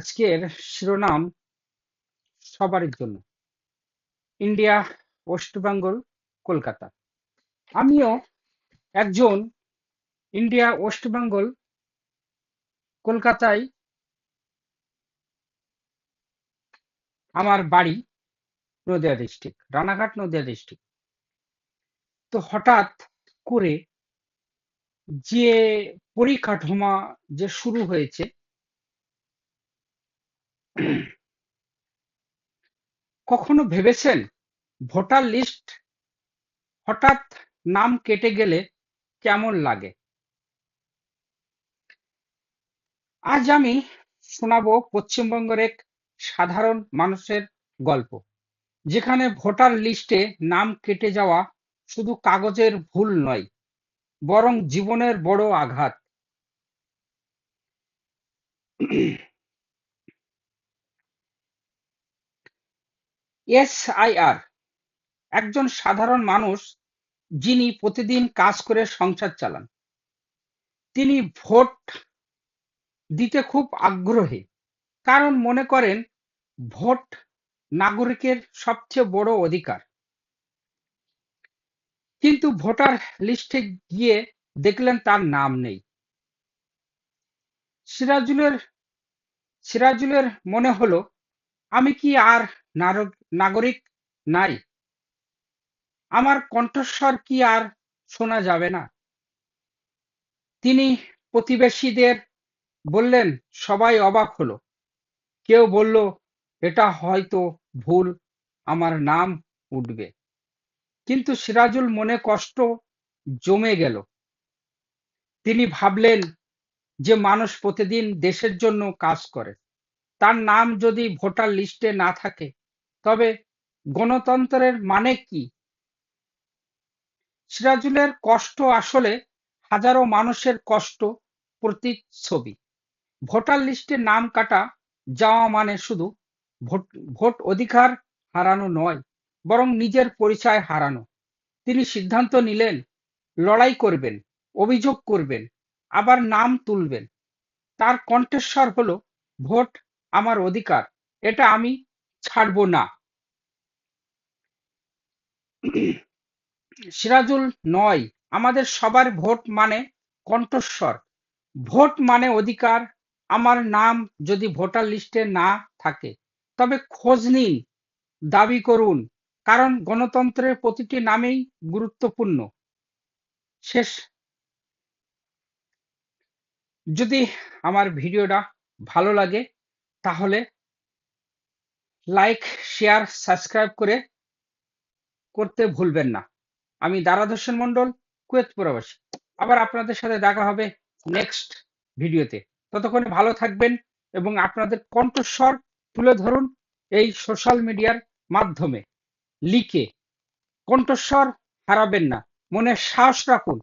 আজকের শিরোনাম সবারই জন্য। India, West Bengal, Kolkata. আমিও একজন ইন্ডিয়া, ওয়েস্ট বেঙ্গল, কলকাতায় আমার বাড়ি। Nadia district, Ranaghat, Nadia district. তো হঠাৎ করে যে পরিকাঠামো যে শুরু হয়েছে, কখনো ভেবেছেন ভোটার লিস্ট হঠাৎ নাম কেটে গেলে কেমন লাগে? আজ আমি শোনাবো পশ্চিমবঙ্গের এক সাধারণ মানুষের গল্প, যেখানে ভোটার লিস্টে নাম কেটে যাওয়া শুধু কাগজের ভুল নয়, বরং জীবনের বড় আঘাত। এসআইআর একজন সাধারণ মানুষ যিনি প্রতিদিন কাজ করে সংসার চালান। তিনি ভোট দিতে খুব আগ্রহী, কারণ মনে করেন ভোট নাগরিকের সবচেয়ে বড় অধিকার। কিন্তু ভোটার লিস্টে গিয়ে দেখলেন তার নাম নেই। সিরাজুলের সিরাজুলের মনে হলো, আমি কি আর নাগরিক নাই? আমার কণ্ঠস্বর কি আর শোনা যাবে না? তিনি প্রতিবেশীদের বললেন, সবাই অবাক হলো। কেউ বলল, এটা হয়তো ভুল, আমার নাম উঠবে। কিন্তু সিরাজুল মনে কষ্ট জমে গেল। তিনি ভাবলেন যে মানুষ প্রতিদিন দেশের জন্য কাজ করে, তার নাম যদি ভোটার লিস্টে না থাকে তবে গণতন্ত্রের মানে কি? সিরাজুলের কষ্ট আসলে হাজারো মানুষের কষ্ট প্রতিচ্ছবি। ভোটার লিস্টে নাম কাটা যাওয়া মানে শুধু ভোট ভোট অধিকার হারানো নয়, বরং নিজের পরিচয় হারানো। তিনি সিদ্ধান্ত নিলেন, লড়াই করবেন, অভিযোগ করবেন, আবার নাম তুলবেন। তার কণ্ঠস্বর হলো, ভোট আমার অধিকার, এটা আমি ছাড়ব না। সিরাজুল নয়, আমাদের সবার ভোট মানে কণ্ঠস্বর, ভোট মানে অধিকার। আমার নাম যদি ভোটার লিস্টে না থাকে তবে খোঁজ নিন, দাবি করুন, কারণ গণতন্ত্রের প্রতিটি নামেই গুরুত্বপূর্ণ। শেষ। যদি আমার ভিডিওটা ভালো লাগে তাহলে লাইক, শেয়ার, সাবস্ক্রাইব করতে ভুলবেন না। আমি দারাদ হোসেন মন্ডল, কুয়েত প্রবাসী। আবার আপনাদের সাথে দেখা হবে নেক্সট ভিডিওতে। ততক্ষণে ভালো থাকবেন এবং আপনাদের কণ্ঠস্বর তুলে ধরুন এই সোশ্যাল মিডিয়ার মাধ্যমে। লিখে কণ্ঠস্বর হারাবেন না। মনে সাহস রাখুন,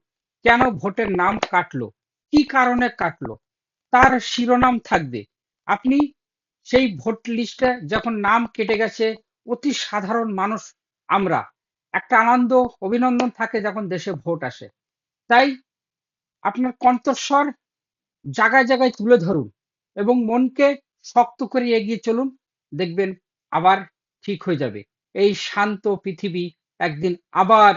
কেন ভোটের নাম কাটলো, কি কারণে কাটলো, তার শিরোনাম থাকবে। আপনি সেই ভোট লিস্টে যখন নাম কেটে গেছে, অতি সাধারণ মানুষ আমরা, একটা আনন্দ অভিনন্দন থাকে যখন দেশে ভোট আসে। তাই আপনার কণ্ঠস্বর জায়গায় জায়গায় তুলে ধরুন এবং মনকে শক্ত করে এগিয়ে চলুন। দেখবেন আবার ঠিক হয়ে যাবে। এই শান্ত পৃথিবী একদিন আবার